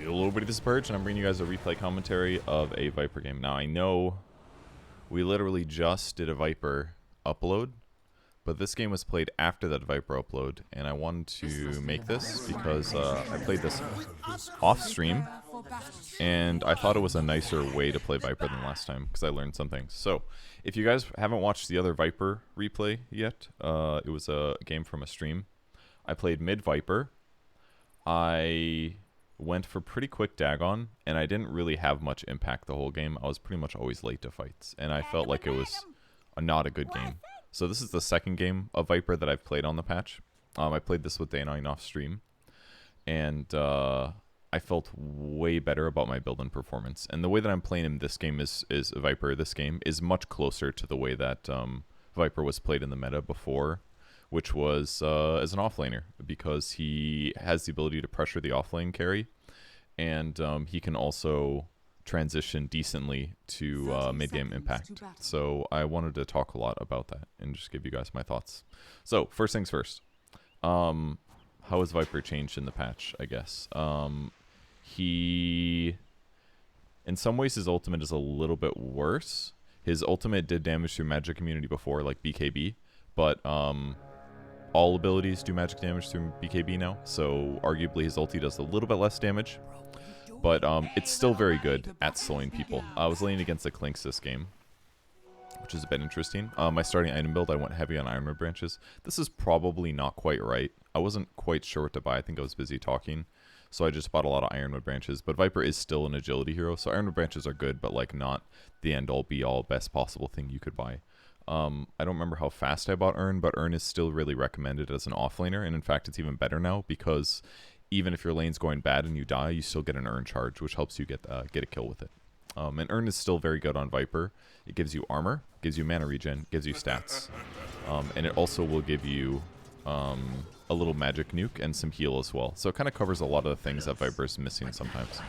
Hello everybody, this is Purge, and I'm bringing you guys a replay commentary of a Viper game. Now, I know we literally just did a Viper upload, but this game was played after that Viper upload, and I wanted to make this because I played this off-stream, and I thought it was a nicer way to play Viper than last time, because I learned something. So, if you guys haven't watched the other Viper replay yet, it was a game from a stream. I played mid-Viper. I went for pretty quick Dagon, and I didn't really have much impact the whole game. I was pretty much always late to fights, and I felt like it was not a good game. So this is the second game of Viper that I've played on the patch. I played this with Dagon off stream, and I felt way better about my build and performance. And the way that I'm playing in this game is Viper. This game is much closer to the way that Viper was played in the meta before, which was as an offlaner, because he has the ability to pressure the offlane carry, and he can also transition decently to mid-game impact. So I wanted to talk a lot about that and just give you guys my thoughts. So first things first, how has Viper changed in the patch, I guess? He, in some ways, his ultimate is a little bit worse. His ultimate did damage through magic immunity before, like BKB, but all abilities do magic damage through BKB now, so arguably his ulti does a little bit less damage, but it's still very good at slowing people. I was laning against the Clinks this game, which is a bit interesting. My starting item build, I went heavy on Ironwood branches. This is probably not quite right. I wasn't quite sure what to buy. I think I was busy talking, so I just bought a lot of Ironwood branches. But Viper is still an agility hero, so Ironwood branches are good, but like not the end-all be-all best possible thing you could buy. I don't remember how fast I bought Urn, but Urn is still really recommended as an offlaner, and in fact it's even better now, because even if your lane's going bad and you die, you still get an Urn charge, which helps you get a kill with it. And Urn is still very good on Viper. It gives you armor, gives you mana regen, gives you stats, and it also will give you a little magic nuke and some heal as well. So it kind of covers a lot of the things that Viper is missing sometimes.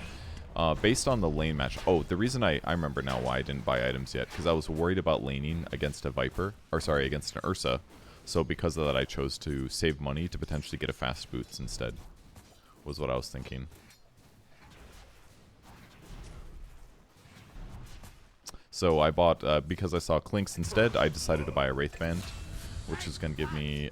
Based on the lane match, the reason I remember now why I didn't buy items yet, because I was worried about laning against a Viper, or sorry, against an Ursa. So because of that, I chose to save money to potentially get a fast boots instead, was what I was thinking. So I bought, because I saw Clinks instead, I decided to buy a Wraith Band, which is going to give me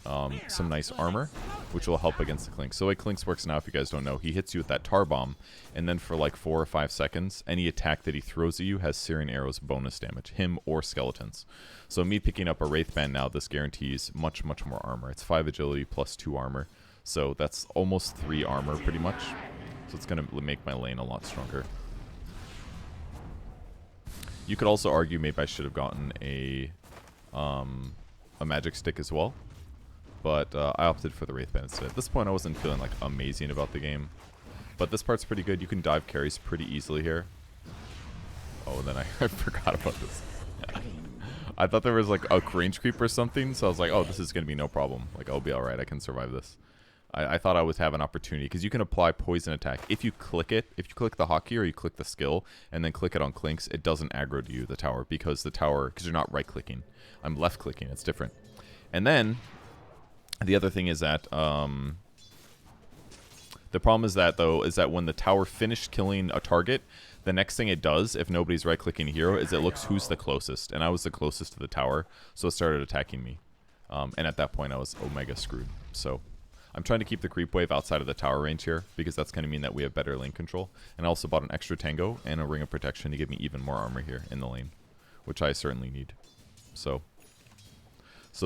some nice armor, which will help against the Clinks. So the way Clinks works now, if you guys don't know, he hits you with that tar bomb, and then for like 4 or 5 seconds, any attack that he throws at you has Syrian Arrows bonus damage, him or skeletons. So me picking up a Wraith Band now, this guarantees much, much more armor. It's 5 agility plus 2 armor, so that's almost 3 armor pretty much. So it's going to make my lane a lot stronger. You could also argue maybe I should have gotten a magic stick as well, but I opted for the Wraith Band instead. At this point I wasn't feeling like amazing about the game, but this part's pretty good. You can dive carries pretty easily here. Oh, then I forgot about this. I thought there was like a range creep or something, so I was like, oh, this is gonna be no problem, like I'll be alright, I can survive this. I thought I would have an opportunity, because you can apply poison attack if you click it. If you click the hotkey or you click the skill and then click it on Clinks, it doesn't aggro to you, the tower, because you're not right clicking. I'm left clicking, it's different. And then the other thing is that the problem is that when the tower finished killing a target, the next thing it does, if nobody's right clicking a hero, is it looks who's the closest, and I was the closest to the tower, so it started attacking me. And at that point I was omega screwed. So I'm trying to keep the creep wave outside of the tower range here, because that's going to mean that we have better lane control. And I also bought an extra tango and a ring of protection to give me even more armor here in the lane, which I certainly need. So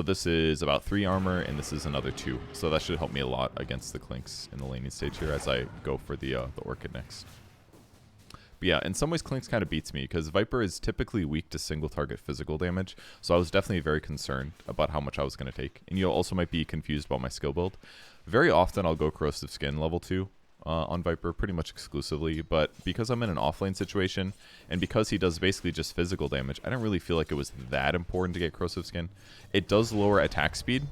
this is about 3 armor, and this is another 2. So that should help me a lot against the Clinks in the laning stage here as I go for the Orchid next. But yeah, in some ways Clinks kind of beats me, because Viper is typically weak to single target physical damage, so I was definitely very concerned about how much I was going to take. And you also might be confused about my skill build. Very often I'll go Corrosive Skin level 2 on Viper, pretty much exclusively, but because I'm in an offlane situation, and because he does basically just physical damage, I don't really feel like it was that important to get Corrosive Skin. It does lower attack speed,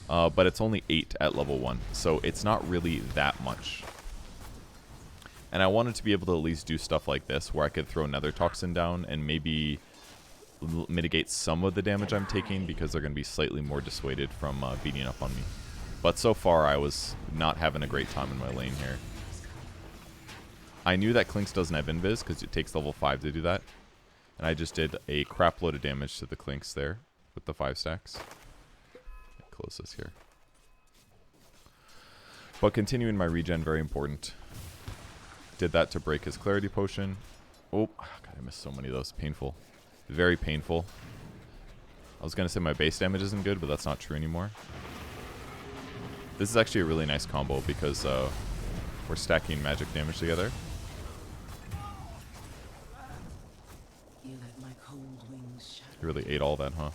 but it's only 8 at level 1, so it's not really that much. And I wanted to be able to at least do stuff like this, where I could throw Nether Toxin down and maybe mitigate some of the damage I'm taking, because they're going to be slightly more dissuaded from beating up on me. But so far, I was not having a great time in my lane here. I knew that Clinks doesn't have invis because it takes level 5 to do that. And I just did a crap load of damage to the Clinks there with the 5 stacks. Close this here. But continuing my regen, very important. Did that to break his clarity potion. Oh, God, I missed so many of those. Painful. Very painful. I was going to say my base damage isn't good, but that's not true anymore. This is actually a really nice combo because we're stacking magic damage together. You let my cold wings shadow. You really ate all that, huh?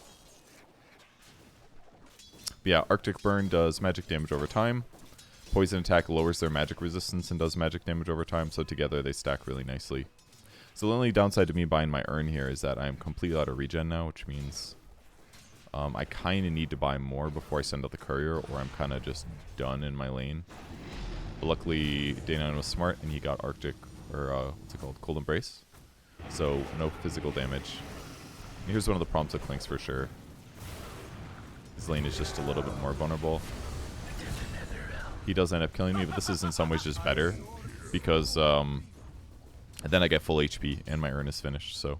But yeah, Arctic Burn does magic damage over time. Poison attack lowers their magic resistance and does magic damage over time, so together they stack really nicely. So the only downside to me buying my Urn here is that I'm completely out of regen now, which means I kind of need to buy more before I send out the courier, or I'm kind of just done in my lane. But luckily, Dagon was smart, and he got Arctic, or what's it called, Cold Embrace. So no physical damage. And here's one of the problems with Clinks for sure. His lane is just a little bit more vulnerable. He does end up killing me, but this is in some ways just better because then I get full HP and my Urn is finished. So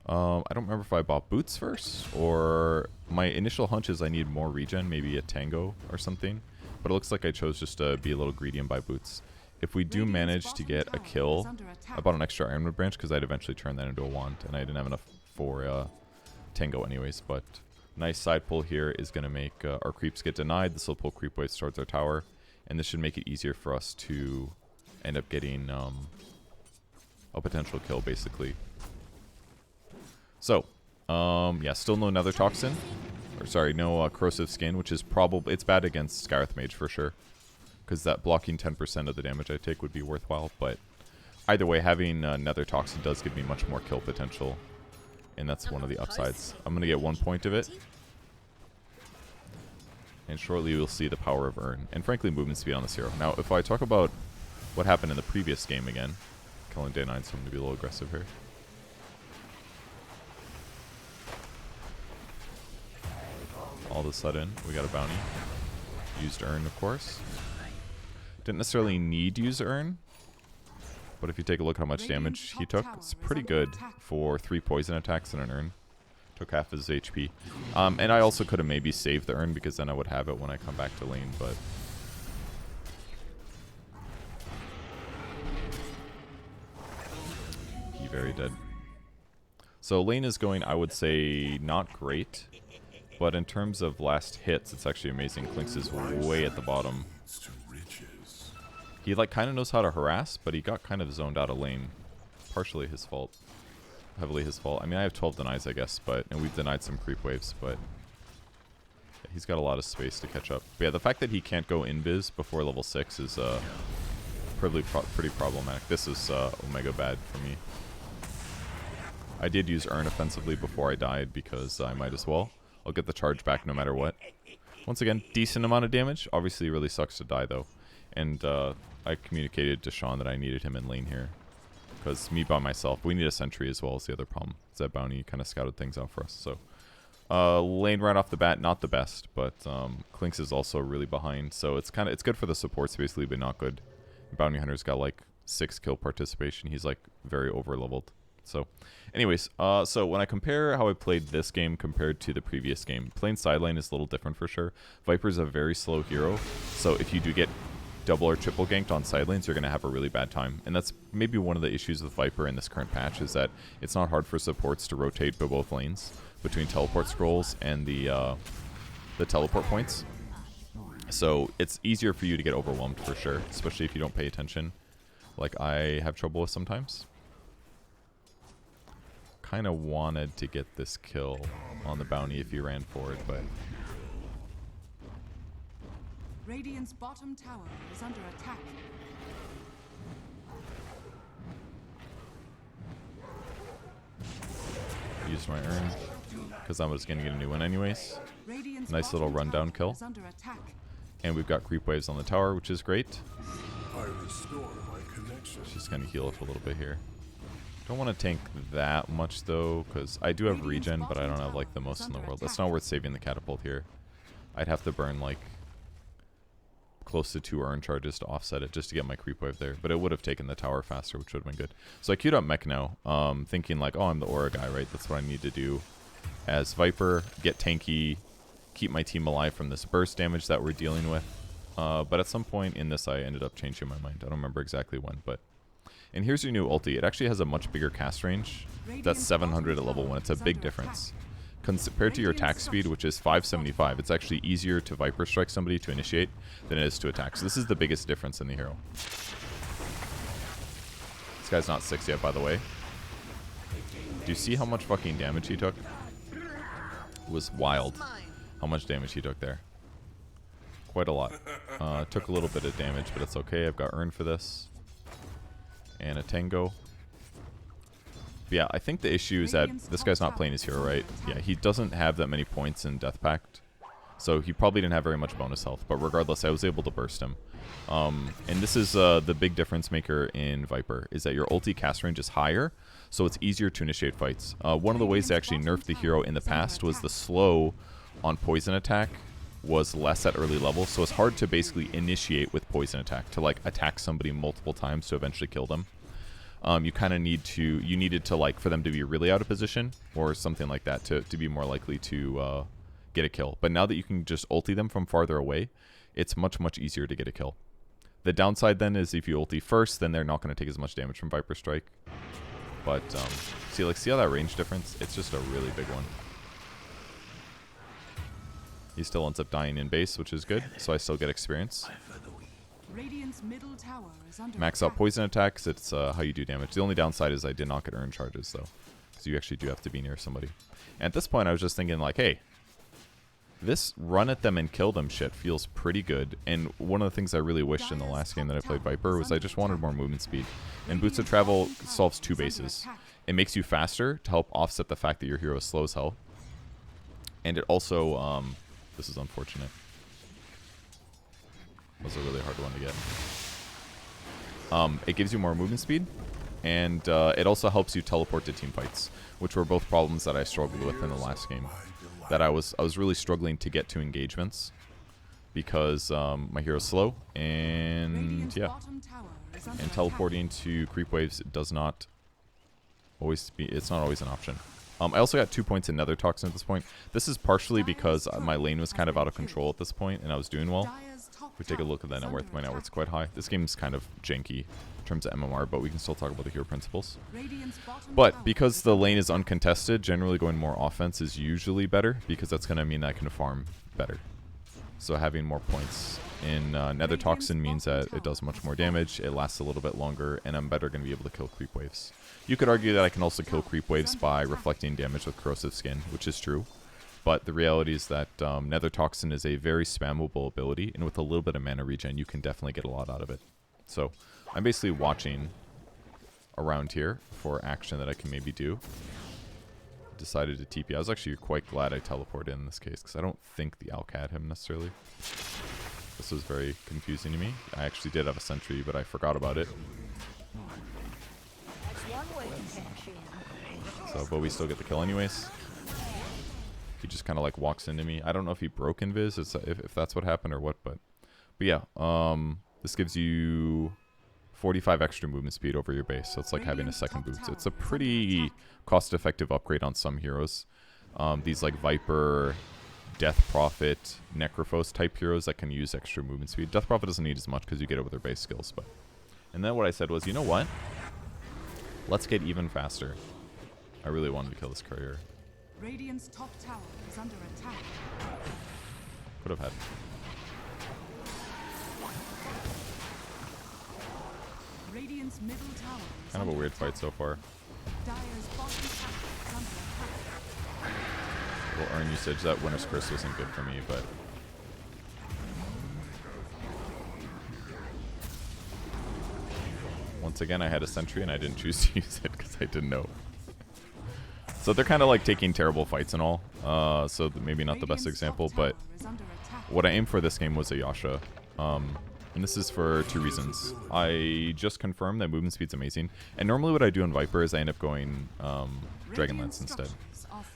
I don't remember if I bought boots first or my initial hunch is I need more regen, maybe a tango or something. But it looks like I chose just to be a little greedy and buy boots. If we do manage to get a kill, I bought an extra Ironwood branch because I'd eventually turn that into a wand, and I didn't have enough for tango anyways, but nice side pull here is going to make our creeps get denied. This will pull creep waves towards our tower, and this should make it easier for us to end up getting a potential kill, basically. So, yeah, still no Nether Toxin. Or sorry, no Corrosive Skin, which is probably... It's bad against Scarith Mage for sure, because that blocking 10% of the damage I take would be worthwhile, but either way, having Nether Toxin does give me much more kill potential. And that's one of the upsides. I'm going to get 1 point of it. And shortly we'll see the power of Urn. And frankly, movement speed on this hero. Now, if I talk about what happened in the previous game again. Killing Day 9, so I'm going to be a little aggressive here. All of a sudden, we got a bounty. Used Urn, of course. Didn't necessarily need to use Urn. But if you take a look at how much damage he took, it's pretty good for 3 poison attacks and an Urn. Took half his HP. And I also could have maybe saved the Urn because then I would have it when I come back to lane, but... he very dead. So lane is going, I would say, not great. But in terms of last hits, it's actually amazing. Clinks is way at the bottom. He like kind of knows how to harass, but he got kind of zoned out of lane. Partially his fault. Heavily his fault. I mean, I have 12 denies, I guess, and we've denied some creep waves, but yeah, he's got a lot of space to catch up. But yeah, the fact that he can't go invis before level 6 is pretty problematic. This is omega bad for me. I did use Urn offensively before I died because I might as well. I'll get the charge back no matter what. Once again, decent amount of damage. Obviously, it really sucks to die, though. And I communicated to Sean that I needed him in lane here. Because me by myself, we need a sentry as well as the other problem. That bounty kind of scouted things out for us. So lane right off the bat, not the best, but Clinks is also really behind. So it's good for the supports basically, but not good. Bounty Hunter's got like 6 kill participation. He's like very over leveled. So anyways, so when I compare how I played this game compared to the previous game, playing side lane is a little different for sure. Viper's a very slow hero, so if you do get double or triple ganked on side lanes, you're going to have a really bad time. And that's maybe one of the issues with Viper in this current patch, is that it's not hard for supports to rotate to both lanes between teleport scrolls and the teleport points. So it's easier for you to get overwhelmed for sure, especially if you don't pay attention, like I have trouble with sometimes. Kind of wanted to get this kill on the bounty if he ran forward, but Radiant's bottom tower is under attack. used my Urn because I was going to get a new one anyways. Nice little rundown kill. And we've got creep waves on the tower, which is great. Just going to heal it a little bit here. Don't want to tank that much though, because I do have regen, but I don't have like the most in the world. That's not worth saving the catapult here. I'd have to burn like close to 2 Urn charges to offset it just to get my creep wave there. But it would have taken the tower faster, which would have been good. So I queued up mech now, thinking like, oh, I'm the aura guy, right? That's what I need to do as Viper, get tanky, keep my team alive from this burst damage that we're dealing with. But at some point in this, I ended up changing my mind. I don't remember exactly when, but... And here's your new ulti. It actually has a much bigger cast range. That's 700 at level 1. It's a big difference. Compared to your attack speed, which is 575, it's actually easier to Viper Strike somebody to initiate than it is to attack. So this is the biggest difference in the hero. This guy's not 6 yet, by the way. Do you see how much fucking damage he took? It was wild how much damage he took there. Quite a lot. Took a little bit of damage, but it's okay. I've got Urn for this. And a Tango. But yeah, I think the issue is that this guy's not playing his hero right. Yeah, he doesn't have that many points in Death Pact. So he probably didn't have very much bonus health. But regardless, I was able to burst him. And this is the big difference maker in Viper, is that your ulti cast range is higher, so it's easier to initiate fights. One of the ways they actually nerfed the hero in the past was the slow on poison attack was less at early levels, so it's hard to basically initiate with poison attack, to like attack somebody multiple times to eventually kill them. You kind of needed to like for them to be really out of position or something like that to be more likely to get a kill. But now that you can just ulti them from farther away, it's much, much easier to get a kill. The downside then is if you ulti first, then they're not going to take as much damage from Viper Strike. But see how that range difference? It's just a really big one. He still ends up dying in base, which is good, so I still get experience. Max out poison attacks, it's how you do damage. The only downside is I did not get Urn charges, though, because you actually do have to be near somebody. And at this point, I was just thinking, like, hey, this run at them and kill them shit feels pretty good. And one of the things I really wished in the last game that I played Viper was I just wanted more movement speed. And Boots of Travel solves 2 bases. It makes you faster to help offset the fact that your hero is slow as hell. And it also... this is unfortunate. That was a really hard one to get. It gives you more movement speed, and it also helps you teleport to team fights, which were both problems that I struggled with in the last game. That I was really struggling to get to engagements because my hero's slow, and yeah, and teleporting to creep waves does not always be. It's not always an option. I also got 2 points in Nether Toxin at this point. This is partially because my lane was kind of out of control at this point, and I was doing well. If we take a look at that net worth, my net worth's quite high. This game's kind of janky in terms of MMR, but we can still talk about the hero principles. But because the lane is uncontested, generally going more offense is usually better, because that's going to mean I can farm better. So having more points in Nether Toxin means that it does much more damage, it lasts a little bit longer, and I'm better going to be able to kill creep waves. You could argue that I can also kill creep waves by reflecting damage with corrosive skin, which is true. But the reality is that Nether Toxin is a very spammable ability, and with a little bit of mana regen, you can definitely get a lot out of it. So I'm basically watching around here for action that I can maybe do. Decided to TP. I was actually quite glad I teleported in this case, because I don't think the Alk had him necessarily. This was very confusing to me. I actually did have a sentry, but I forgot about it. So, but we still get the kill anyways. He just kind of like walks into me. I don't know if he broke invis, if that's what happened or what, but yeah. This gives you 45 extra movement speed over your base, so it's like having a second boost. It's a pretty cost-effective upgrade on some heroes. These like Viper, Death Prophet, Necrophos type heroes that can use extra movement speed. Death Prophet doesn't need as much because you get it with their base skills, but. And then what I said was, you know what? Let's get even faster. I really wanted to kill this courier. Radiant's top tower is under attack. Could have had. Radiant's middle tower is Kind of a weird fight so far. Dire's bottom tower is under attack. Little Urn usage. That Winter's Curse wasn't good for me, but. Once again, I had a sentry and I didn't choose to use it because I didn't know. So they're kind of like taking terrible fights and all. So maybe not the best example, but what I aimed for this game was a Yasha. And this is for two reasons. I just confirmed that movement speed's amazing. And normally what I do on Viper is I end up going Dragonlance instead.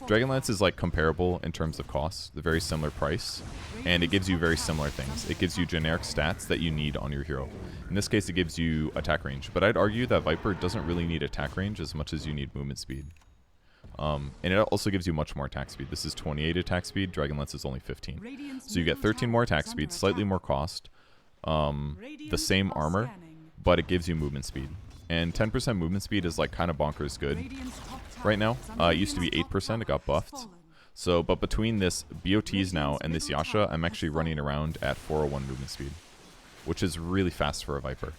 Dragonlance is like comparable in terms of cost, the very similar price, and it gives you very similar things. It gives you generic stats that you need on your hero. In this case, it gives you attack range, but I'd argue that Viper doesn't really need attack range as much as you need movement speed. And it also gives you much more attack speed. This is 28 attack speed, Dragonlance is only 15. So you get 13 more attack speed, slightly more cost, the same armor, but it gives you movement speed. And 10% movement speed is like kind of bonkers good right now. It used to be 8%, it got buffed. So, but between this BOTs now and this Yasha, I'm actually running around at 401 movement speed, which is really fast for a Viper.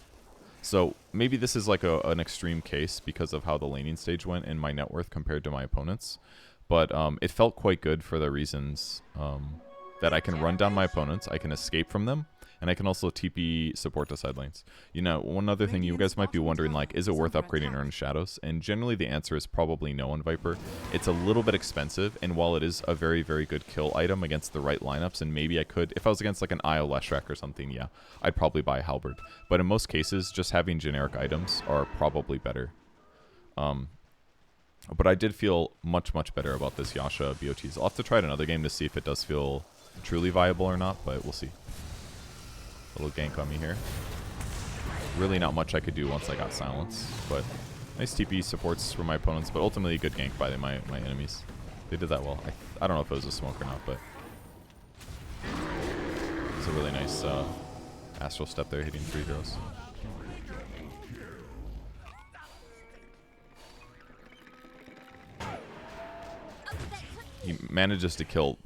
So maybe this is like an extreme case because of how the laning stage went in my net worth compared to my opponents. But it felt quite good for the reasons that I can run down my opponents, I can escape from them, and I can also TP support the side lanes. You know, one other thing you guys might be wondering, like, is it worth upgrading Urn of Shadows? And generally the answer is probably no on Viper. It's a little bit expensive, and while it is a very, very good kill item against the right lineups, and maybe I could, if I was against like an Io Leshrac or something, yeah, I'd probably buy a Halberd. But in most cases, just having generic items are probably better. But I did feel much, much better about this Yasha BOTs. I'll have to try it another game to see if it does feel truly viable or not, but we'll see. Little gank on me here. Really not much I could do once I got silence, but nice TP supports for my opponents, but ultimately a good gank by my enemies. They did that well. I don't know if it was a smoke or not, but it's a really nice astral step there, hitting 3 heroes. He manages to kill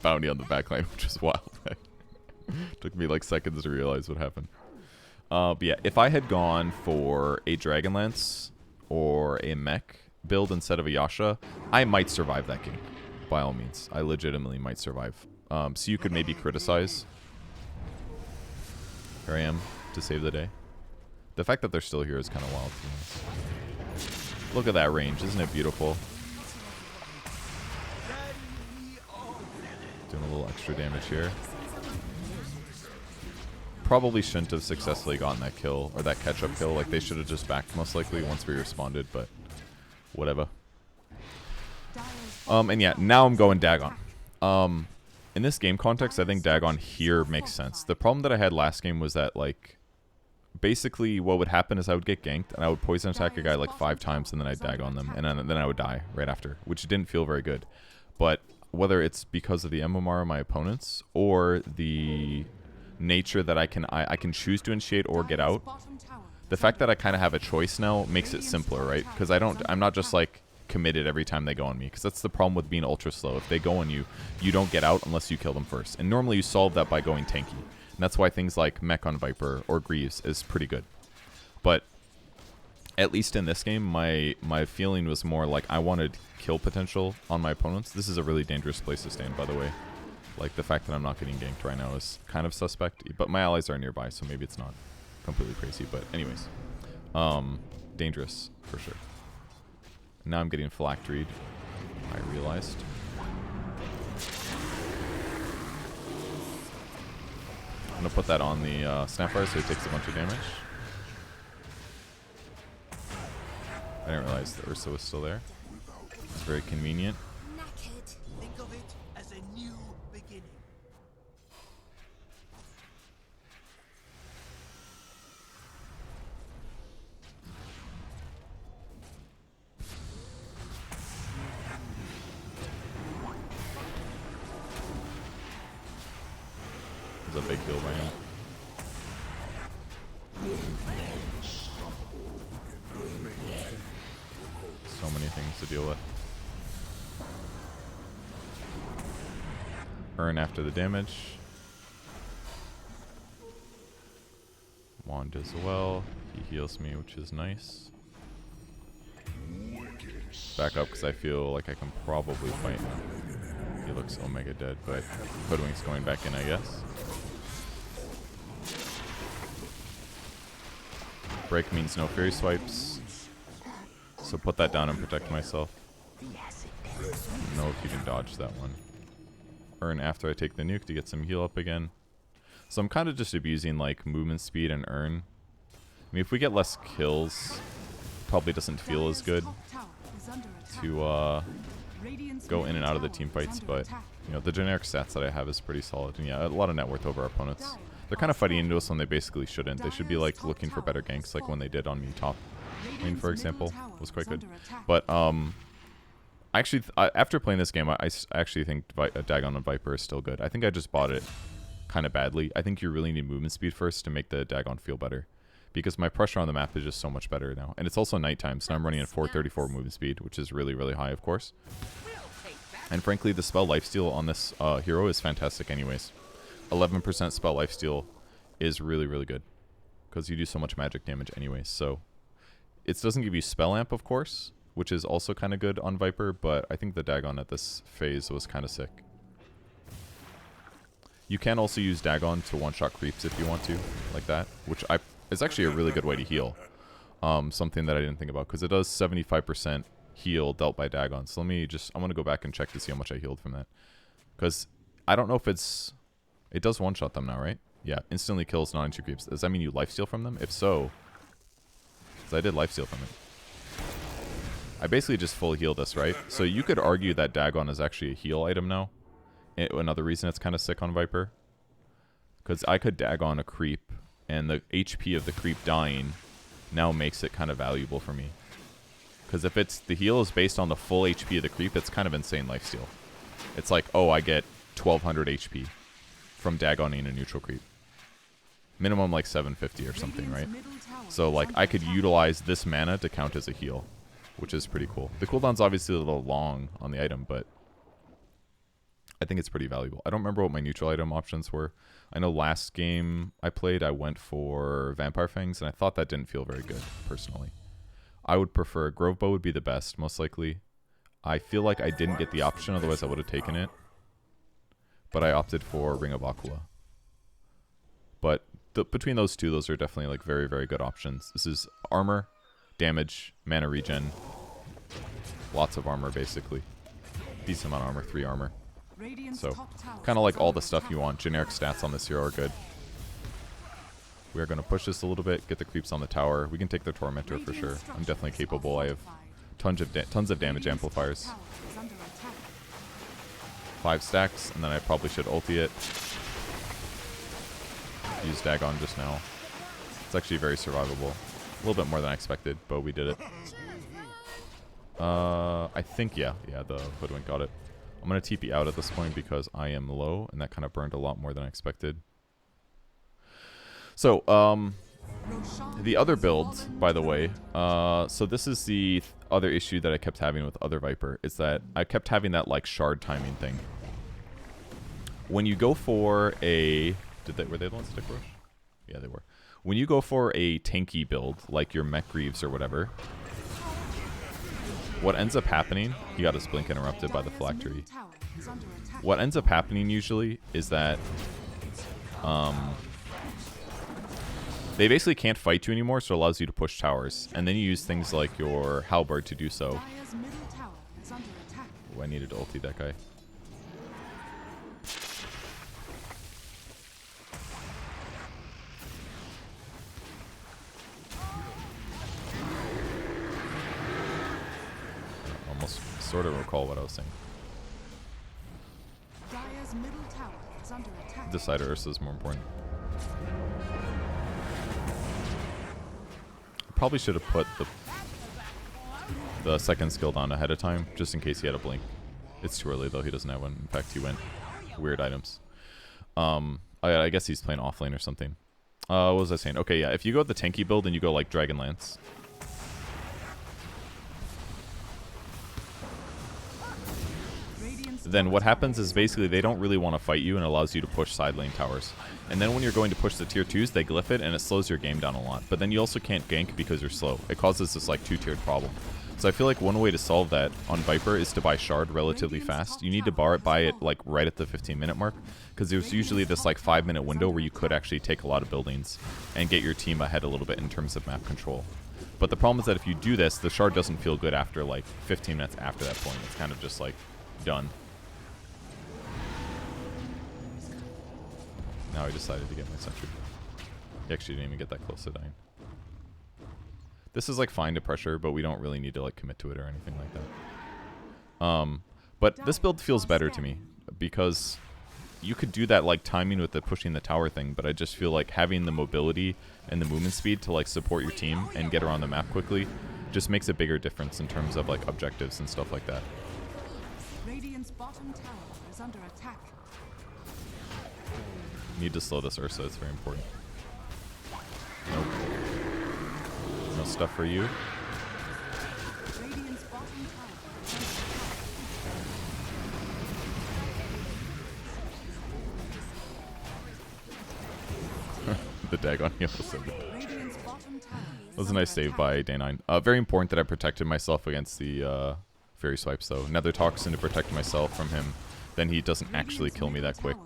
Bounty on the backline, which is wild. Took me like seconds to realize what happened. But yeah, if I had gone for a Dragonlance or a mech build instead of a Yasha, I might survive that game. By all means, I legitimately might survive. So you could maybe criticize. Here I am to save the day. The fact that they're still here is kind of wild to me. Look at that range, isn't it beautiful? Doing a little extra damage here. Probably shouldn't have successfully gotten that kill, or that catch-up kill. Like, they should have just backed most likely once we responded, but whatever. And yeah, now I'm going Dagon. In this game context, I think Dagon here makes sense. The problem that I had last game was that, like, basically what would happen is I would get ganked, and I would poison attack a guy like 5 times, and then I'd Dagon them, and then I would die right after, which didn't feel very good. But whether it's because of the MMR of my opponents, or the nature that I can choose to initiate or get out, the fact that I kind of have a choice now makes it simpler, right? Because I'm not just like committed every time they go on me, because that's the problem with being ultra slow. If they go on you, you don't get out unless you kill them first, and normally you solve that by going tanky, and that's why things like Mech on Viper or Greaves is pretty good. But at least in this game, my feeling was more like I wanted kill potential on my opponents. This is a really dangerous place to stand, by the way. Like, the fact that I'm not getting ganked right now is kind of suspect, but my allies are nearby, so maybe it's not completely crazy. But anyways, dangerous for sure. Now I'm getting phylacteried, I realized. I'm gonna put that on the Snapfire so he takes a bunch of damage. I didn't realize the Ursa was still there. It's very convenient. Think of it as a new beginning. There's a big heal by him. So many things to deal with. Urn after the damage. Wand as well. He heals me, which is nice. Back up because I feel like I can probably fight him. He looks omega dead, but Hoodwink's going back in, I guess. Break means no fairy swipes. So put that down and protect myself. I don't know if you can dodge that one. Urn after I take the nuke to get some heal up again. So I'm kind of just abusing like movement speed and Urn. I mean, if we get less kills, probably doesn't feel as good to go in and out of the team fights, but you know, the generic stats that I have is pretty solid. And yeah, a lot of net worth over our opponents. They're kind of fighting into us when they basically shouldn't. They should be like looking for better ganks, like when they did on me top lane, for example, was quite good. But actually, after playing this game, I actually think Dagon and Viper is still good. I think I just bought it kind of badly. I think you really need movement speed first to make the Dagon feel better, because my pressure on the map is just so much better now. And it's also nighttime, so I'm running at 434 movement speed, which is really, really high, of course. And frankly, the spell lifesteal on this hero is fantastic anyways. 11% spell lifesteal is really, really good, because you do so much magic damage anyways. So it doesn't give you spell amp, of course, which is also kind of good on Viper, but I think the Dagon at this phase was kind of sick. You can also use Dagon to one-shot creeps if you want to, like that, which is actually a really good way to heal. Something that I didn't think about, because it does 75% heal dealt by Dagon. So let me I'm going to go back and check to see how much I healed from that. Because I don't know if it does one-shot them now, right? Yeah, instantly kills non-entry creeps. Does that mean you lifesteal from them? If so, because I did lifesteal from it. I basically just full heal this, right? So you could argue that Dagon is actually a heal item now. Another reason it's kind of sick on Viper. Because I could Dagon a creep, and the HP of the creep dying now makes it kind of valuable for me. Because if the heal is based on the full HP of the creep, it's kind of insane lifesteal. It's like, oh, I get 1200 HP from Dagoning a neutral creep. Minimum like 750 or something, right? So like I could utilize this mana to count as a heal, which is pretty cool. The cooldown's obviously a little long on the item, but I think it's pretty valuable. I don't remember what my neutral item options were. I know last game I played, I went for Vampire Fangs, and I thought that didn't feel very good, personally. I would prefer Grove Bow would be the best, most likely. I feel like I didn't get the option, otherwise I would have taken it. But I opted for Ring of Aquila. But between those two, those are definitely like very, very good options. This is armor, damage, mana regen. Lots of armor, basically. Decent amount of armor, 3 armor. So, kind of like all the stuff you want. Generic stats on this hero are good. We are going to push this a little bit, get the creeps on the tower. We can take the Tormentor for sure. I'm definitely capable. I have tons of damage amplifiers. 5 stacks, and then I probably should ulti it. Use Dagon just now. It's actually very survivable. A little bit more than I expected, but we did it. I think, yeah, the Hoodwink got it. I'm going to TP out at this point because I am low, and that kind of burned a lot more than I expected. So, the other build, by the way, so this is the other issue that I kept having with other Viper, is that I kept having that, like, shard timing thing. When you go for a... Were they the ones to stick rush? Yeah, they were. When you go for a tanky build, like your Mech Greaves or whatever, what ends up happening... He got his blink interrupted by the phylactery. What ends up happening usually is that... they basically can't fight you anymore, so it allows you to push towers. And then you use things like your halberd to do so. Ooh, I needed to ulti that guy. Almost sort of recall what I was saying. This side of Ursa is more important. Probably should have put the second skill down ahead of time, just in case he had a blink. It's too early though, he doesn't have one. In fact, he went weird items. I guess he's playing offlane or something. What was I saying? Okay, yeah, if you go with the tanky build and you go like Dragonlance. Then what happens is basically they don't really want to fight you and it allows you to push side lane towers. And then when you're going to push the tier 2s, they glyph it and it slows your game down a lot. But then you also can't gank because you're slow. It causes this like 2-tiered problem. So I feel like one way to solve that on Viper is to buy Shard relatively fast. You need to buy it like right at the 15-minute mark, because there's usually this like 5-minute window where you could actually take a lot of buildings and get your team ahead a little bit in terms of map control. But the problem is that if you do this, the Shard doesn't feel good after like 15 minutes after that point. It's kind of just like done. Now I decided to get my sentry. He actually didn't even get that close to dying. This is like fine to pressure, but we don't really need to like commit to it or anything like that. But this build feels better to me because you could do that like timing with the pushing the tower thing, but I just feel like having the mobility and the movement speed to like support your team and get around the map quickly just makes a bigger difference in terms of like objectives and stuff like that. Radiant's bottom tower is under attack. Need to slow this Ursa, it's very important. Nope. No stuff for you. Radiant's bottom tower is under attack. The Dagon heal was so good. Radiant's bottom tower That was a nice save by Day9. Very important that I protected myself against the Fairy Swipes, though. Nether Toxin to protect myself from him. Then he doesn't actually kill me that quick.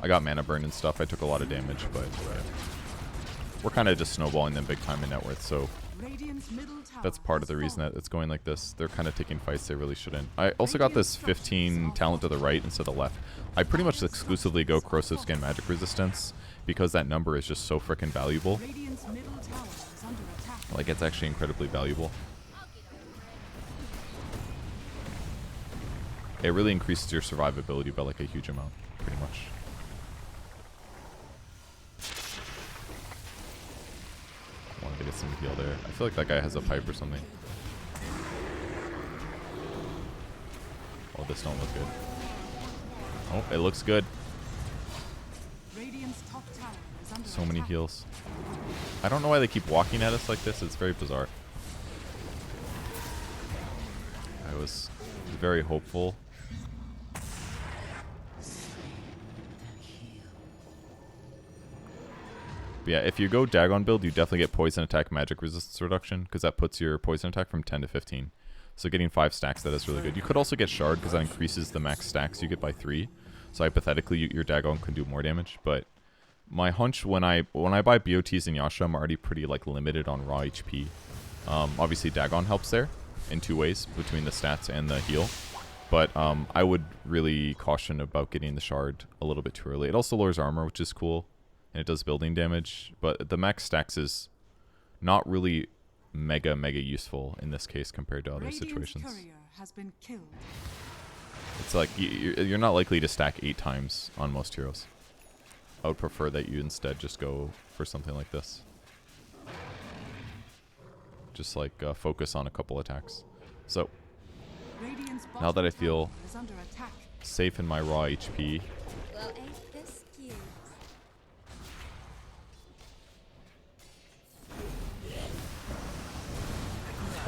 I got mana burn and stuff. I took a lot of damage, but we're kind of just snowballing them big time in net worth, so that's part of the reason that it's going like this. They're kind of taking fights they really shouldn't. I also got this 15 talent to the right instead of the left. I pretty much exclusively go Corrosive Skin Magic Resistance because that number is just so freaking valuable. Like, it's actually incredibly valuable. It really increases your survivability by like a huge amount, pretty much. Wanted to get some heal there. I feel like that guy has a pipe or something. Oh, this don't look good. Oh, it looks good. So many heals. I don't know why they keep walking at us like this. It's very bizarre. I was very hopeful. But yeah, if you go Dagon build, you definitely get poison attack magic resistance reduction because that puts your poison attack from 10 to 15. So getting 5 stacks, that is really good. You could also get shard because that increases the max stacks you get by 3. So hypothetically, your Dagon can do more damage. But my hunch when I buy BOTs in Yasha, I'm already pretty like limited on raw HP. Obviously, Dagon helps there in 2 ways between the stats and the heal. But I would really caution about getting the shard a little bit too early. It also lowers armor, which is cool. And it does building damage, but the max stacks is not really mega useful in this case compared to other situations. It's like you're not likely to stack 8 times on most heroes. I would prefer that you instead just go for something like this. Just like focus on a couple attacks. So now that I feel safe in my raw HP,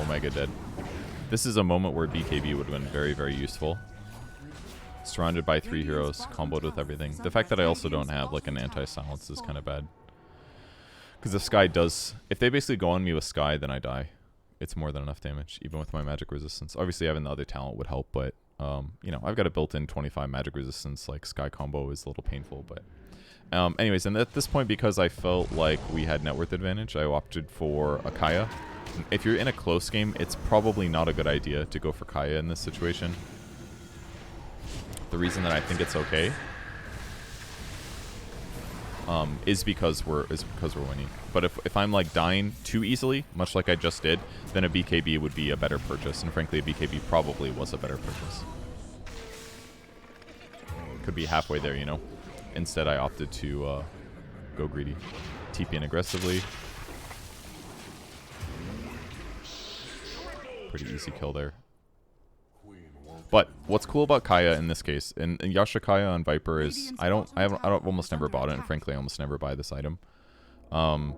Omega dead. This is a moment where BKB would have been very useful. Surrounded by 3 heroes, comboed with everything. The fact that I also don't have like an anti-silence is kind of bad. Because if Sky does... If they basically go on me with Sky, then I die. It's more than enough damage, even with my magic resistance. Obviously having the other talent would help, but... you know, I've got a built-in 25 magic resistance. Like, Sky combo is a little painful, but... anyways, and at this point, because I felt like we had net worth advantage, I opted for a Kaya. If you're in a close game, it's probably not a good idea to go for Kaya in this situation. The reason that I think it's okay is because we're winning. But if I'm like dying too easily, much like I just did, then a BKB would be a better purchase. And frankly, a BKB probably was a better purchase. Could be halfway there, you know. Instead, I opted to go greedy, TP in aggressively. Pretty easy kill there. But what's cool about Kaya in this case, and Yasha Kaya on Viper is I almost never bought it, and frankly I almost never buy this item.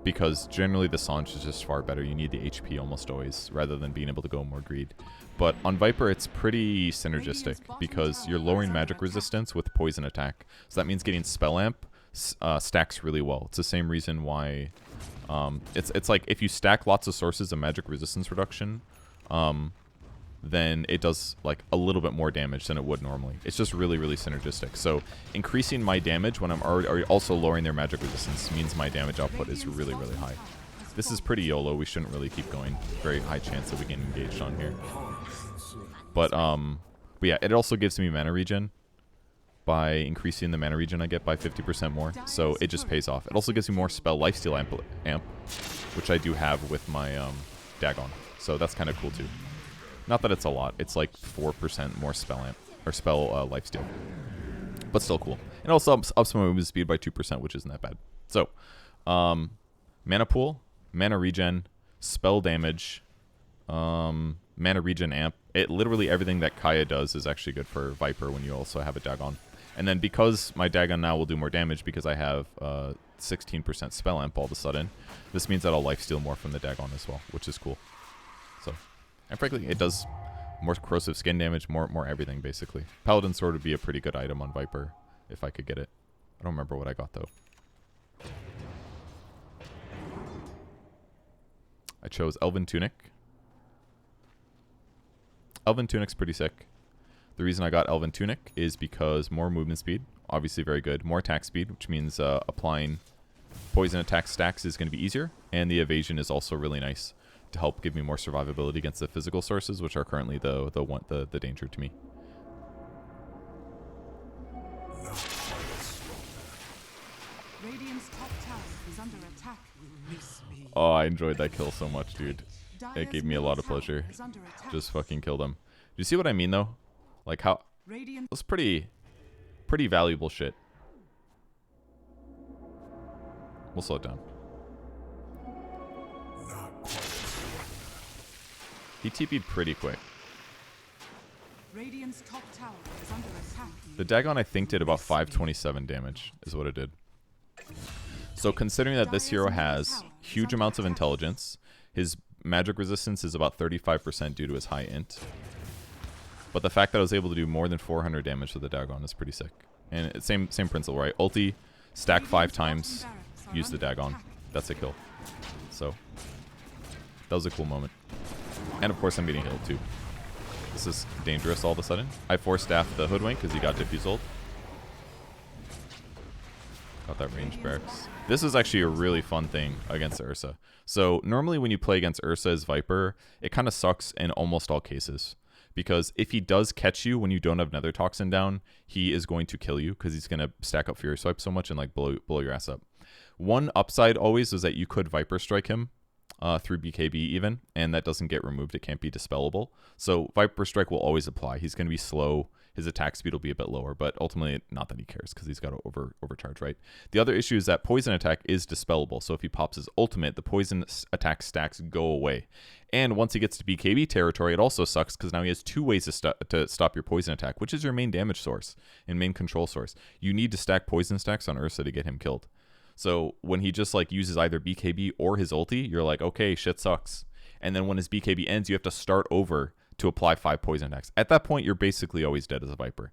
Because generally the Sanj is just far better. You need the HP almost always, rather than being able to go more greed. But on Viper it's pretty synergistic because you're lowering magic resistance with poison attack. So that means getting Spell Amp stacks really well. It's the same reason why it's like if you stack lots of sources of magic resistance reduction, then it does like a little bit more damage than it would normally. It's just really synergistic. So increasing my damage when I'm already also lowering their magic resistance means my damage output is really high. This is pretty YOLO. We shouldn't really keep going. Very high chance that we get engaged on here. But yeah, it also gives me mana regen. by increasing the mana regen I get by 50% more. So it just pays off. It also gives me more spell lifesteal amp, which I do have with my Dagon. So that's kind of cool too. Not that it's a lot. It's like 4% more spell amp or spell lifesteal, but still cool. And also ups my movement speed by 2%, which isn't that bad. So mana pool, mana regen, spell damage, mana regen amp. It literally everything that Kaya does is actually good for Viper when you also have a Dagon. And then because my Dagon now will do more damage because I have 16% spell amp all of a sudden, this means that I'll lifesteal more from the Dagon as well, which is cool. So, and frankly, it does more corrosive skin damage, more everything basically. Paladin Sword would be a pretty good item on Viper if I could get it. I don't remember what I got though. I chose Elven Tunic. Elven Tunic's pretty sick. The reason I got Elven Tunic is because more movement speed, obviously very good. More attack speed, which means applying poison attack stacks is going to be easier. And the evasion is also really nice to help give me more survivability against the physical sources, which are currently the danger to me. Radiant's top tower is under attack. Oh, I enjoyed that kill so much, dude. It gave me a lot of pleasure. Just fucking killed him. Do you see what I mean, though? Like how... It was pretty valuable shit. We'll slow it down. He TP'd pretty quick. Radiant's top tower is under attack. The Dagon, I think, did about 527 damage, is what it did. So considering that this hero has huge amounts of intelligence, his magic resistance is about 35% due to his high int. But the fact that I was able to do more than 400 damage with the Dagon is pretty sick. And it's same principle, right? Ulti, stack 5 times, use the Dagon. That's a kill. So that was a cool moment. And of course I'm getting healed too. This is dangerous all of a sudden. I force-staffed the Hoodwink because he got diffuse ult. Got that range barracks. This is actually a really fun thing against Ursa. So normally when you play against Ursa as Viper, it kind of sucks in almost all cases. Because if he does catch you when you don't have Nether Toxin down, he is going to kill you because he's going to stack up Fury Swipe so much and like blow your ass up. One upside always is that you could Viper Strike him through BKB even, and that doesn't get removed. It can't be dispellable. So Viper Strike will always apply. He's going to be slow. His attack speed will be a bit lower, but ultimately not that he cares because he's got to overcharge, right? The other issue is that poison attack is dispellable. So if he pops his ultimate, the poison attack stacks go away. And once he gets to BKB territory, it also sucks because now he has 2 ways to stop your poison attack, which is your main damage source and main control source. You need to stack poison stacks on Ursa to get him killed. So when he just like uses either BKB or his ulti, you're like, okay, shit sucks. And then when his BKB ends, you have to start over to apply 5 poison attacks. At that point, you're basically always dead as a Viper.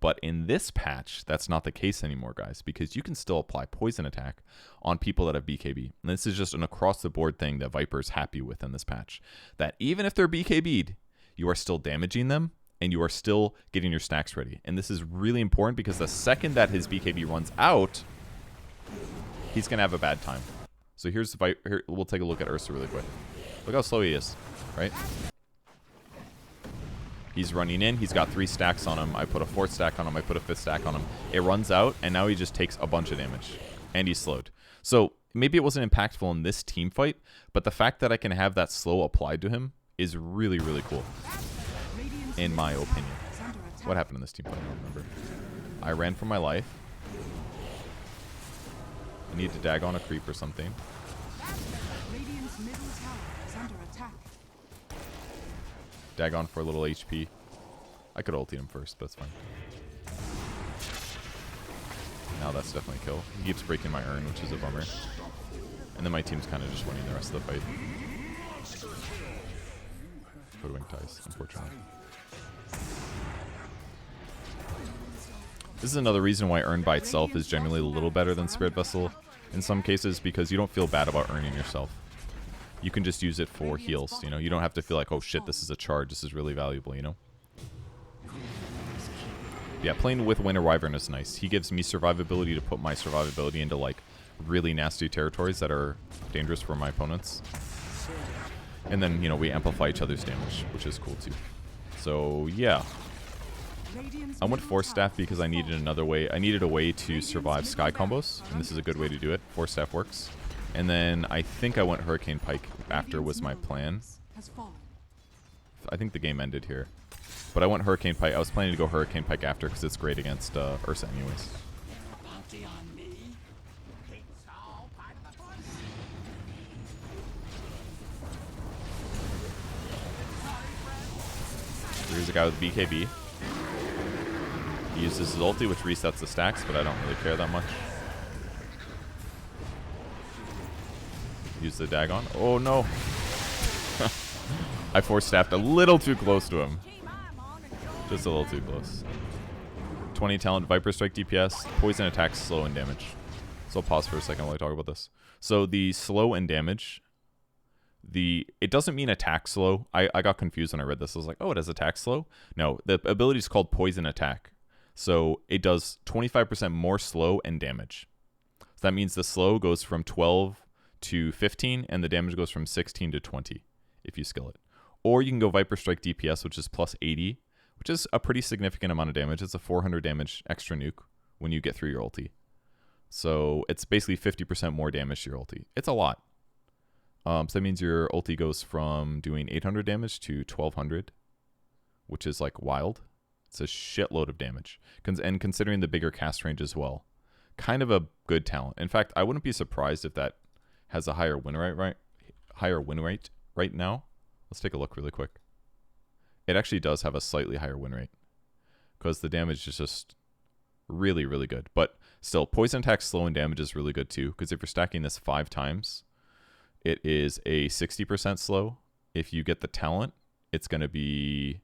But in this patch, that's not the case anymore, guys, because you can still apply poison attack on people that have BKB. And this is just an across-the-board thing that Viper's happy with in this patch. That even if they're BKB'd, you are still damaging them, and you are still getting your stacks ready. And this is really important because the second that his BKB runs out, he's going to have a bad time. So here's the Viper. Here, we'll take a look at Ursa really quick. Look how slow he is, right? He's running in. He's got 3 stacks on him. I put a 4th stack on him. I put a 5th stack on him. It runs out, and now he just takes a bunch of damage. And he's slowed. So maybe it wasn't impactful in this team fight, but the fact that I can have that slow applied to him is really, really cool, in my opinion. What happened in this team fight? I don't remember. I ran for my life. I need to Dagon a creep or something. Radiant's middle tower is under attack. Dagon for a little HP. I could ulti him first, but it's fine. Now that's definitely a kill. He keeps breaking my urn, which is a bummer. And then my team's kind of just winning the rest of the fight. Hoodwink ties, unfortunately. This is another reason why Urn by itself is generally a little better than Spirit Vessel in some cases, because you don't feel bad about earning yourself. You can just use it for heals, you know? You don't have to feel like, oh shit, this is a charge, this is really valuable, you know? Yeah, playing with Winter Wyvern is nice. He gives me survivability to put my survivability into, like, really nasty territories that are dangerous for my opponents. And then, you know, we amplify each other's damage, which is cool too. So, yeah. I went Force Staff because I needed another way. I needed a way to survive Sky combos, and this is a good way to do it. Force Staff works. And then I think I went Hurricane Pike after was my plan. I think the game ended here. But I went Hurricane Pike. I was planning to go Hurricane Pike after because it's great against Ursa anyways. Here's a guy with BKB. He uses his ulti, which resets the stacks, but I don't really care that much. Use the Dagon. Oh no! I force staffed a little too close to him. Just a little too close. 20 talent, Viper Strike DPS, poison attacks, slow and damage. So I'll pause for a second while I talk about this. So the slow and damage, it doesn't mean attack slow. I got confused when I read this. I was like, oh, it has attack slow? No, the ability is called poison attack. So it does 25% more slow and damage. So that means the slow goes from 12 to 15, and the damage goes from 16 to 20 if you skill it. Or you can go Viper Strike DPS, which is plus 80, which is a pretty significant amount of damage. It's a 400 damage extra nuke when you get through your ulti. So it's basically 50% more damage to your ulti. It's a lot. So that means your ulti goes from doing 800 damage to 1200, which is like wild. It's a shitload of damage. And considering the bigger cast range as well, kind of a good talent. In fact, I wouldn't be surprised if that has a higher win rate right now. Let's take a look really quick. It actually does have a slightly higher win rate because the damage is just really, really good. But still, poison attack, slow, and damage is really good too, because if you're stacking this 5 times, it is a 60% slow. If you get the talent, it's going to be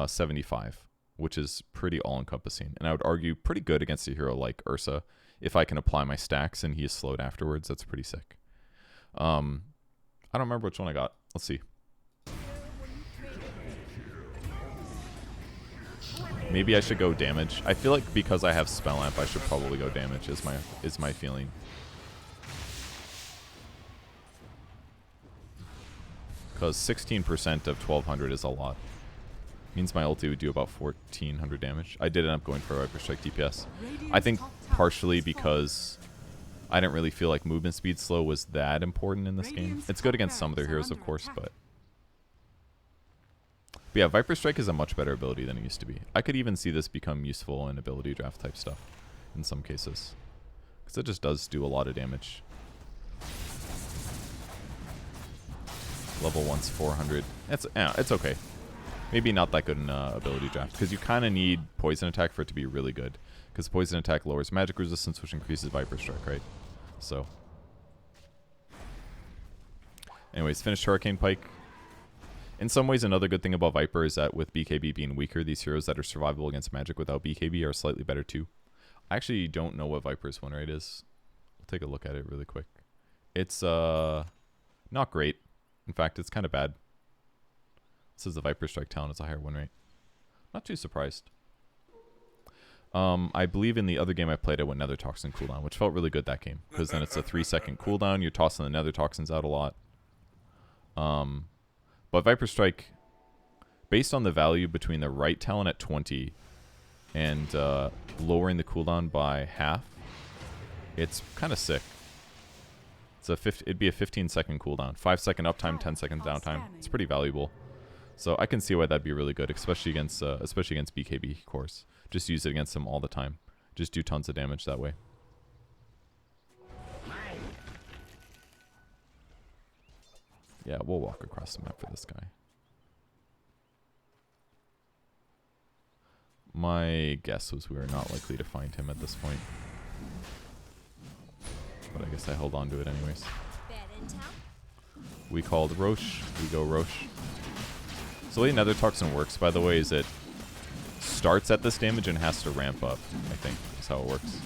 75, which is pretty all-encompassing. And I would argue pretty good against a hero like Ursa. If I can apply my stacks and he is slowed afterwards, that's pretty sick. I don't remember which one I got. Let's see. Maybe I should go damage. I feel like because I have Spell Amp, I should probably go damage is my feeling. Because 16% of 1200 is a lot. Means my ulti would do about 1400 damage. I did end up going for a Viper Strike DPS. I think partially because I didn't really feel like movement speed slow was that important in this game. It's good against some of their heroes, of course, but yeah, Viper Strike is a much better ability than it used to be. I could even see this become useful in ability draft type stuff in some cases, because it just does do a lot of damage. Level 1's 400. It's okay. Maybe not that good in ability draft, because you kind of need poison attack for it to be really good, because poison attack lowers magic resistance, which increases Viper Strike, right? So anyways, finished Hurricane Pike. In some ways, another good thing about Viper is that with BKB being weaker, these heroes that are survivable against magic without BKB are slightly better too. I actually don't know what Viper's win rate is. We'll take a look at it really quick. It's not great. In fact, it's kind of bad. This is the Viper Strike talent. It's a higher win rate. Not too surprised. I believe in the other game I played, I went Nether Toxin cooldown, which felt really good that game, because then it's a 3-second cooldown. You're tossing the Nether Toxins out a lot. But Viper Strike, based on the value between the right talent at 20 and lowering the cooldown by half, it's kind of sick. It'd be a 15-second cooldown, 5-second uptime, 10-second downtime. It's pretty valuable. So I can see why that'd be really good, especially against BKB cores. Just use it against them all the time. Just do tons of damage that way. Yeah, we'll walk across the map for this guy. My guess was we were not likely to find him at this point. But I guess I held on to it anyways. We called Roche. We go Roche. So the way Nether Toxin works, by the way, is it starts at this damage and has to ramp up, I think, is how it works.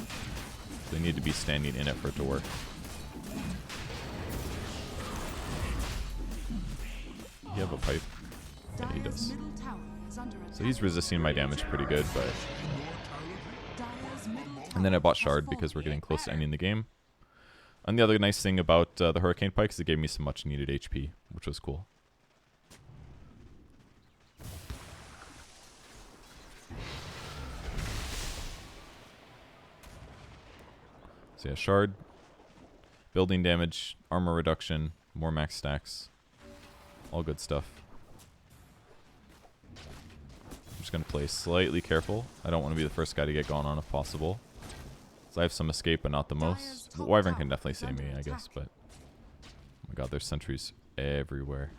They need to be standing in it for it to work. You have a pipe? Yeah, he does. So he's resisting my damage pretty good, but... And then I bought Shard because we're getting close to ending the game. And the other nice thing about the Hurricane Pike is it gave me some much needed HP, which was cool. So yeah, shard, building damage, armor reduction, more max stacks. All good stuff. I'm just going to play slightly careful. I don't want to be the first guy to get gone on if possible. So I have some escape, but not the most. Wyvern can definitely save me, I guess, but... Oh my god, there's sentries everywhere.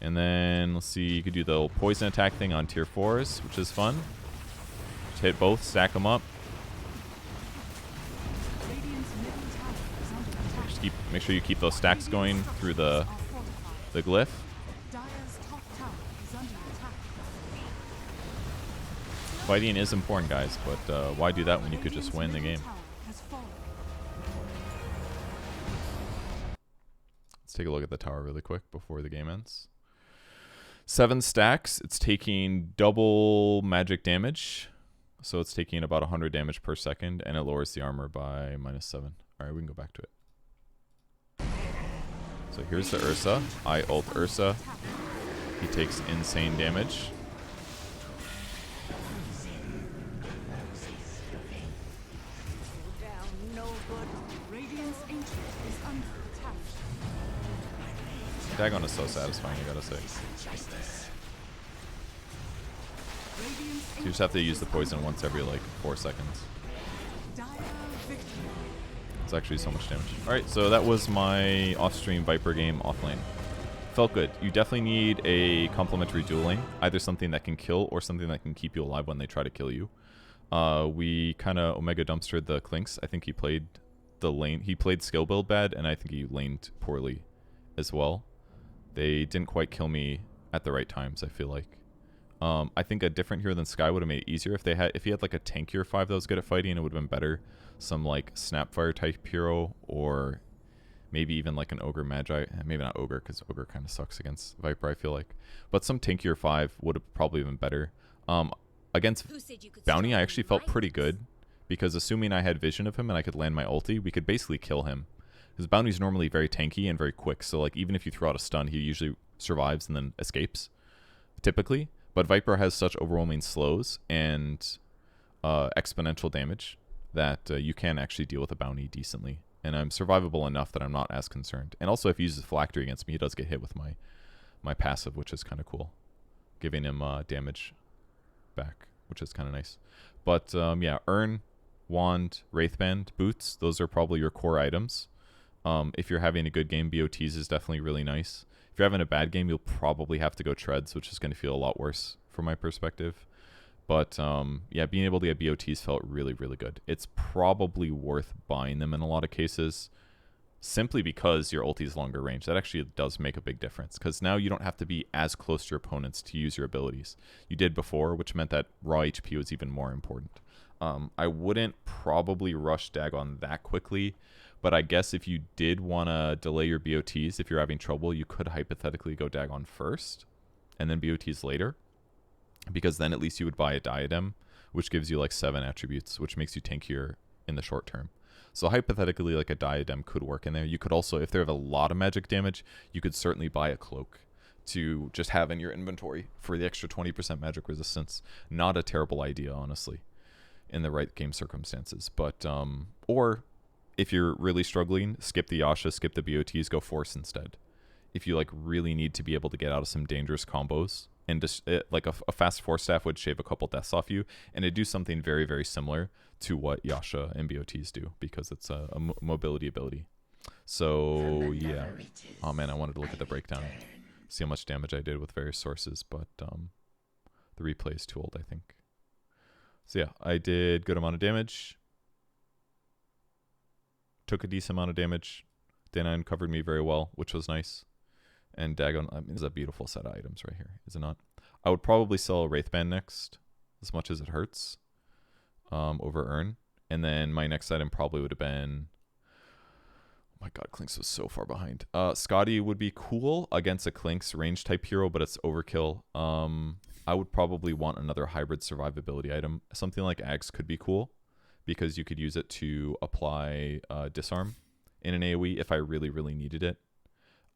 And then, let's see, you could do the old poison attack thing on tier 4s, which is fun. Just hit both, stack them up. Just make sure you keep those stacks going through the glyph. Fighting is important, guys, but why do that when you could just win the game? Let's take a look at the tower really quick before the game ends. 7 stacks. It's taking double magic damage. So it's taking about 100 damage per second, and it lowers the armor by -7. Alright, we can go back to it. So here's the Ursa. I ult Ursa. He takes insane damage. Dagon is so satisfying, I gotta say. So you just have to use the poison once every like 4 seconds. It's actually so much damage. Alright, so that was my off-stream Viper game Offlane. Felt good. You definitely need a complementary dual lane. Either something that can kill or something that can keep you alive when they try to kill you. We kind of Omega dumpstered the Clinks. I think he played the lane. He played skill build bad, and I think he laned poorly as well. They didn't quite kill me at the right times, I feel like. I think a different hero than Sky would have made it easier if he had like a tankier 5 that was good at fighting. It would have been better. Some like Snapfire type hero, or maybe even like an Ogre Magi. Maybe not Ogre, because Ogre kind of sucks against Viper, I feel like. But some tankier 5 would have probably been better. Against Bounty, I actually felt pretty good, because assuming I had vision of him and I could land my ulti, we could basically kill him. Because Bounty's normally very tanky and very quick, so like even if you throw out a stun, he usually survives and then escapes, typically. But Viper has such overwhelming slows and exponential damage that you can actually deal with a Bounty decently. And I'm survivable enough that I'm not as concerned. And also if he uses Phylactery against me, he does get hit with my passive, which is kind of cool. Giving him damage back, which is kind of nice. But yeah, Urn, Wand, Wraithband, Boots, those are probably your core items. If you're having a good game, BOTs is definitely really nice. If you're having a bad game, you'll probably have to go Treads, which is going to feel a lot worse from my perspective. But yeah, being able to get BOTs felt really, really good. It's probably worth buying them in a lot of cases, simply because your ulti is longer range. That actually does make a big difference, because now you don't have to be as close to your opponents to use your abilities. You did before, which meant that raw HP was even more important. I wouldn't probably rush Dagon that quickly, but I guess if you did want to delay your BOTs, if you're having trouble, you could hypothetically go Dagon first and then BOTs later, because then at least you would buy a Diadem, which gives you like 7 attributes, which makes you tankier in the short term. So hypothetically, like a Diadem could work in there. You could also, if they have a lot of magic damage, you could certainly buy a Cloak to just have in your inventory for the extra 20% magic resistance. Not a terrible idea, honestly, in the right game circumstances. But, or if you're really struggling, skip the Yasha, skip the BOTs, go Force instead. If you like really need to be able to get out of some dangerous combos, and just like a fast Force staff would shave a couple deaths off you, and it'd do something very, very similar to what Yasha and BOTs do, because it's a mobility ability. So yeah. Oh man, I wanted to look at the breakdown, see how much damage I did with various sources, but the replay is too old, I think. So yeah, I did good amount of damage. Took a decent amount of damage. Then uncovered me very well, which was nice. And Dagon, I mean, is a beautiful set of items right here, is it not? I would probably sell a Wraithband next, as much as it hurts, over Urn. And then my next item probably would have been... Oh my god, Clinks was so far behind. Scotty would be cool against a Clinks range type hero, but it's overkill. I would probably want another hybrid survivability item. Something like Axe could be cool, because you could use it to apply disarm in an AoE if I really, really needed it.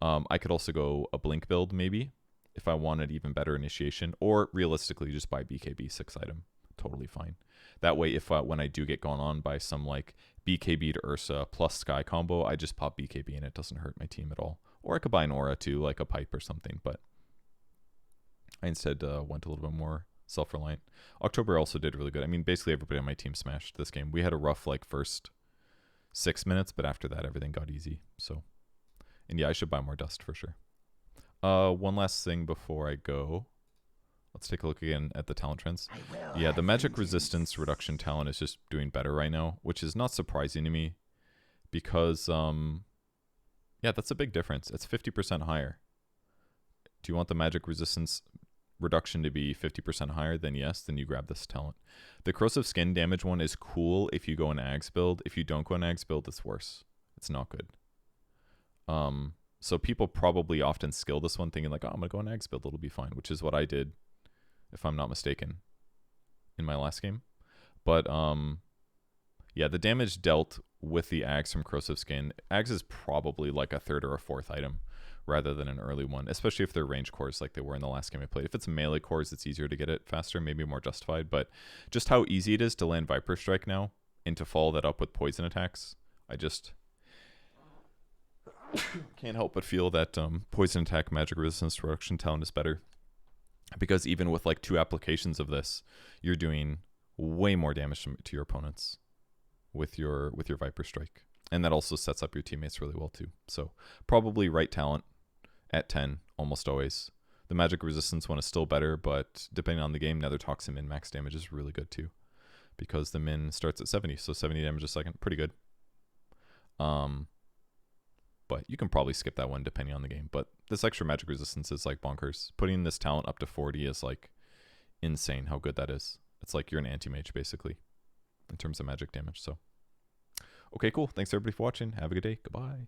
I could also go a Blink build maybe if I wanted even better initiation, or realistically just buy BKB 6 item. Totally fine. That way, if when I do get gone on by some like BKB to Ursa plus Sky combo, I just pop BKB and it doesn't hurt my team at all. Or I could buy an aura too, like a pipe or something, but I instead went a little bit more self-reliant. October also did really good. I mean, basically everybody on my team smashed this game. We had a rough like first 6 minutes, but after that everything got easy. So, and yeah, I should buy more dust for sure. One last thing before I go. Let's take a look again at the talent trends. Yeah, the magic resistance reduction talent is just doing better right now, which is not surprising to me because, yeah, that's a big difference. It's 50% higher. Do you want the magic resistance reduction to be 50% higher? Then yes, then you grab this talent. The corrosive skin damage one is cool if you go an Ags build. If you don't go an Ags build, it's worse. It's not good. So people probably often skill this one thinking like, oh, I'm going to go an Ags build, it'll be fine, which is what I did, if I'm not mistaken, in my last game. But, yeah, the damage dealt with the Ags from corrosive skin. Ags is probably like a third or a fourth item rather than an early one, especially if they're range cores like they were in the last game I played. If it's melee cores, it's easier to get it faster, maybe more justified. But just how easy it is to land Viper Strike now and to follow that up with poison attacks, I just can't help but feel that poison attack magic resistance reduction talent is better. Because even with like 2 applications of this, you're doing way more damage to your opponents with your Viper Strike. And that also sets up your teammates really well too. So probably right talent at 10 almost always. The magic resistance one is still better, but depending on the game, Nether Toxin min max damage is really good too. Because the min starts at 70, so 70 damage a second, pretty good. But you can probably skip that one depending on the game. But this extra magic resistance is like bonkers. Putting this talent up to 40 is like insane how good that is. It's like you're an anti-mage basically in terms of magic damage. So, okay, cool. Thanks everybody for watching. Have a good day. Goodbye.